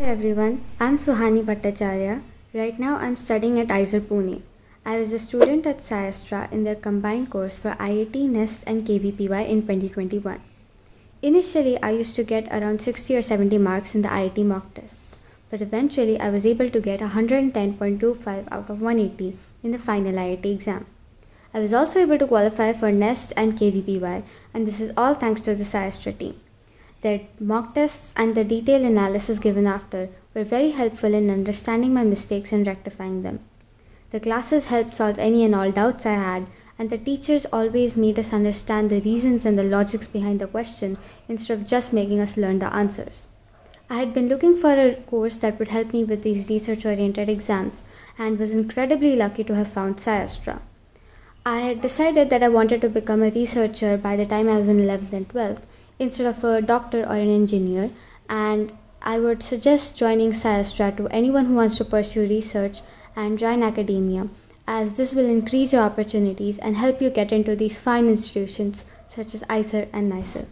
everyone, I'm Suhani Bhattacharya. Right now I'm studying at IISER Pune. I was a student at SciAstra in their combined course for IIT, NIST and KVPY in 2021. Initially, I used to get around 60 or 70 marks in the IIT mock tests, but eventually I was able to get 110.25 out of 180 in the final IIT exam. I was also able to qualify for NIST and KVPY, and this is all thanks to the SciAstra team. Their mock tests and the detailed analysis given after were very helpful in understanding my mistakes and rectifying them. The classes helped solve any and all doubts I had, and the teachers always made us understand the reasons and the logics behind the question instead of just making us learn the answers. I had been looking for a course that would help me with these research-oriented exams and was incredibly lucky to have found SciAstra. I had decided that I wanted to become a researcher by the time I was in 11th and 12th, instead of a doctor or an engineer, and I would suggest joining SciAstra to anyone who wants to pursue research and join academia, as this will increase your opportunities and help you get into these fine institutions such as IISER and NISER.